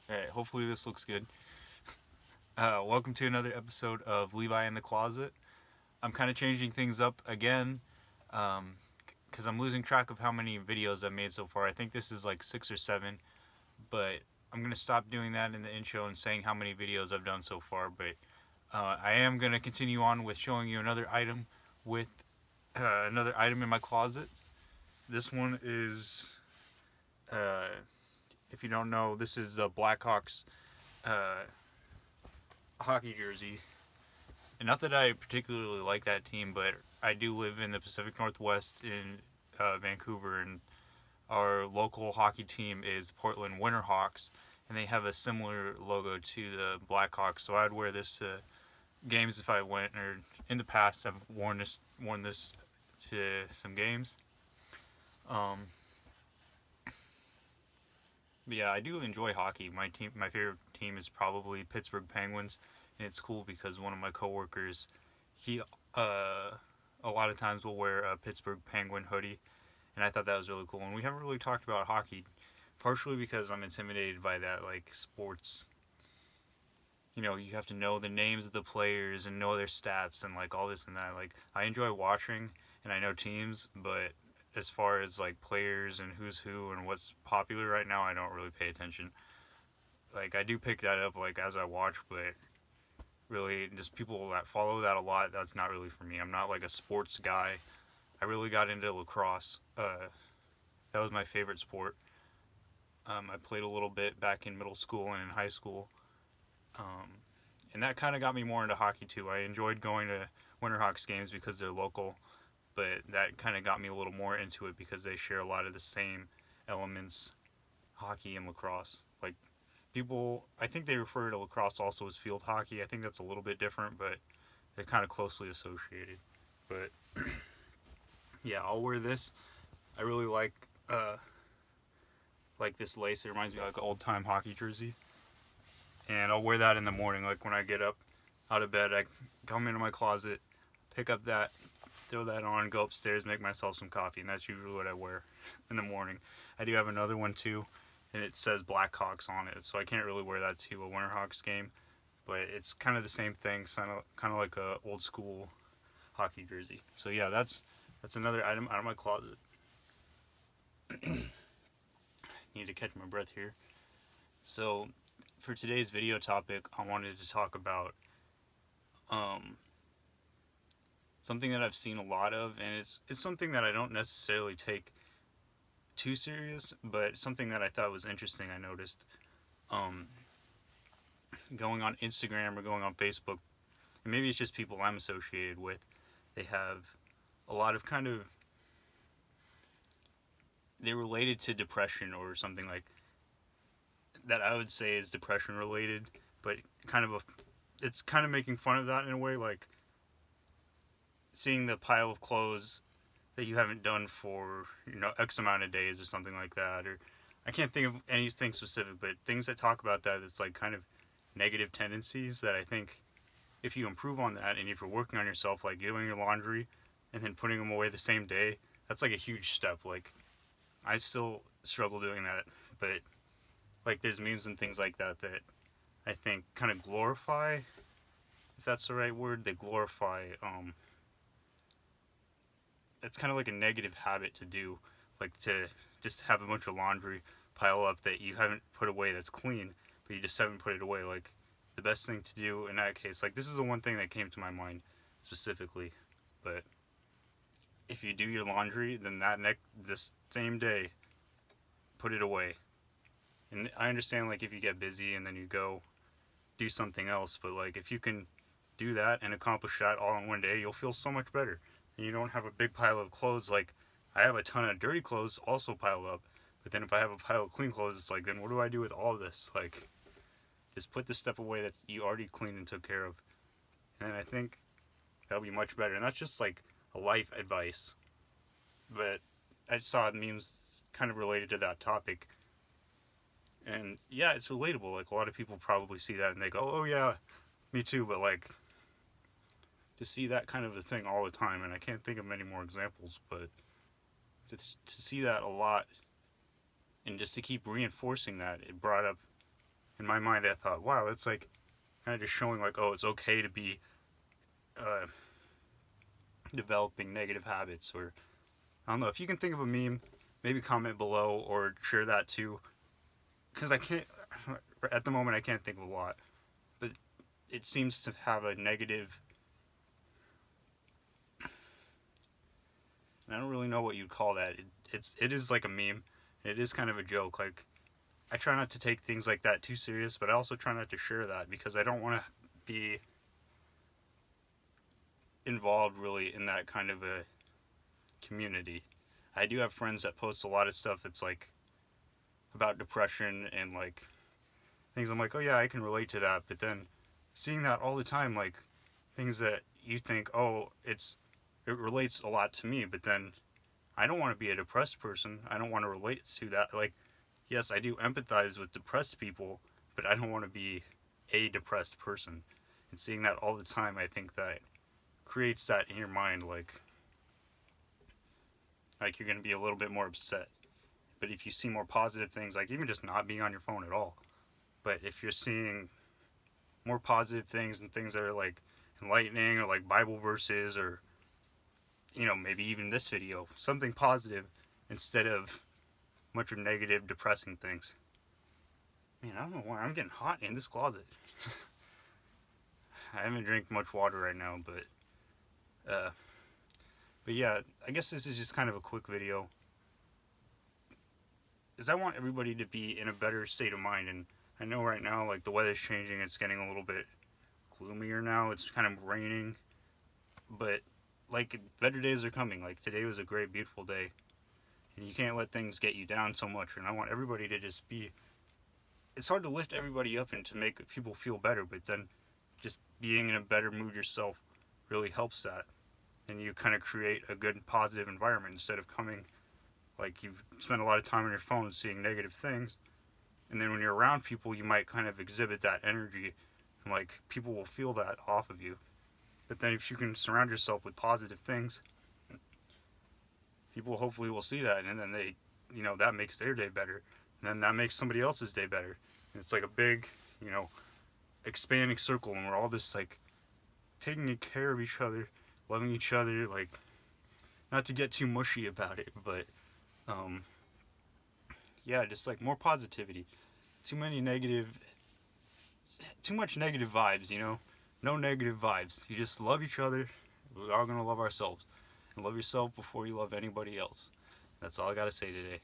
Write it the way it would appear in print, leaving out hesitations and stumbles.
Alright, hopefully this looks good. Welcome to another episode of Levi in the Closet. I'm kind of changing things up again because I'm losing track of how many videos I've made so far. I think this is like 6 or 7, but I'm going to stop doing that in the intro and saying how many videos I've done so far. But I am going to continue on with showing you another item with another item in my closet. This one is, uh, if you don't know, this is the Blackhawks uh, hockey jersey. And not that I particularly like that team, but I do live in the Pacific Northwest in Vancouver, and our local hockey team is Portland Winterhawks, and they have a similar logo to the Blackhawks. So I'd wear this to games if I went, or in the past I've worn this to some games. Um, but yeah, I do enjoy hockey. My favorite team is probably Pittsburgh Penguins, and it's cool because one of my coworkers, he a lot of times will wear a Pittsburgh Penguin hoodie, and I thought that was really cool. And we haven't really talked about hockey, partially because I'm intimidated by that, like sports. You have to know the names of the players and know their stats and like all this and that. Like I enjoy watching and I know teams, but as far as like players and who's who and what's popular right now, I don't really pay attention. Like I do pick that up like as I watch, but really just people that follow that a lot, that's not really for me. I'm not like a sports guy. I really got into lacrosse. That was my favorite sport. I played a little bit back in middle school and in high school. Um, and that kind of got me more into hockey too. I enjoyed going to Winterhawks games because they're local, but that kind of got me a little more into it because they share a lot of the same elements, hockey and lacrosse. Like people, I think they refer to lacrosse also as field hockey. I think that's a little bit different, but they're kind of closely associated. But yeah, I'll wear this. I really like this lace. It reminds me of like an old time hockey jersey, and I'll wear that in the morning. Like when I get up out of bed, I come into my closet, pick up that, throw that on, go upstairs, make myself some coffee, and that's usually what I wear in the morning. I do have another one too, and it says Blackhawks on it, so I can't really wear that to a Winterhawks game, but it's kind of the same thing, kind of like a old school hockey jersey. So yeah, that's another item out of my closet. Need to catch my breath here. So for today's video topic, I wanted to talk about um, something that I've seen a lot of, and it's something that I don't necessarily take too serious, but something that I thought was interesting. I noticed um, going on Instagram or going on Facebook, and maybe it's just people I'm associated with. They have a lot of kind of they're related to depression or something like that. I would say is depression related, but kind of it's kind of making fun of that in a way, like seeing the pile of clothes that you haven't done for X amount of days or something like that. Or I can't think of anything specific, but things that talk about that, it's like kind of negative tendencies that I think if you improve on that and if you're working on yourself, like doing your laundry and then putting them away the same day, that's like a huge step. Like I still struggle doing that, but like there's memes and things like that that I think kind of glorify, if that's the right word, they glorify it's kind of like a negative habit to do, like to just have a bunch of laundry pile up that you haven't put away that's clean, but you just haven't put it away. Like the best thing to do in that case, like this is the one thing that came to my mind specifically, but if you do your laundry, then this same day, put it away. And I understand like if you get busy and then you go do something else, but like if you can do that and accomplish that all in one day, you'll feel so much better. And you don't have a big pile of clothes. Like I have a ton of dirty clothes also piled up, but then if I have a pile of clean clothes, it's like then what do I do with all this? Like just put the stuff away that you already cleaned and took care of, and I think that'll be much better. And that's just like a life advice, but I saw memes kind of related to that topic, and yeah, it's relatable. Like a lot of people probably see that and they go, "Oh yeah, me too." But like to see that kind of a thing all the time, and I can't think of many more examples, but to see that a lot and just to keep reinforcing that, it brought up in my mind, I thought, wow, it's like kind of just showing like, oh, it's okay to be uh, developing negative habits. Or I don't know, if you can think of a meme, maybe comment below or share that too, because I can't at the moment I can't think of a lot, but it seems to have a negative. I don't really know what you'd call that. It is like a meme. It is kind of a joke. Like, I try not to take things like that too serious, but I also try not to share that because I don't want to be involved really in that kind of a community. I do have friends that post a lot of stuff that's like about depression and like things. I'm like, oh yeah, I can relate to that. But then seeing that all the time, like things that you think, oh, it relates a lot to me, but then I don't want to be a depressed person. I don't want to relate to that. Like, yes, I do empathize with depressed people, but I don't want to be a depressed person. And seeing that all the time, I think that creates that in your mind, like you're going to be a little bit more upset. But if you see more positive things, like even just not being on your phone at all, but if you're seeing more positive things and things that are like enlightening or like Bible verses or maybe even this video, something positive instead of much of negative, depressing things. Man, I don't know why I'm getting hot in this closet. I haven't drank much water right now, uh, but yeah, I guess this is just kind of a quick video, because I want everybody to be in a better state of mind. And I know right now, like the weather's changing, it's getting a little bit gloomier now. It's kind of raining, but like better days are coming. Like today was a great, beautiful day, and you can't let things get you down so much. And I want everybody to just be. It's hard to lift everybody up and to make people feel better, but then just being in a better mood yourself really helps that. And you kind of create a good, positive environment instead of coming like you've spent a lot of time on your phone seeing negative things. And then when you're around people, you might kind of exhibit that energy, and like people will feel that off of you. But then if you can surround yourself with positive things, people hopefully will see that, and then that makes their day better, and then that makes somebody else's day better. And it's like a big, expanding circle, and we're all just like taking care of each other, loving each other, like not to get too mushy about it, but yeah, just like more positivity. Too much negative vibes, no negative vibes. You just love each other. We're all gonna love ourselves, and love yourself before you love anybody else. That's all I gotta say today.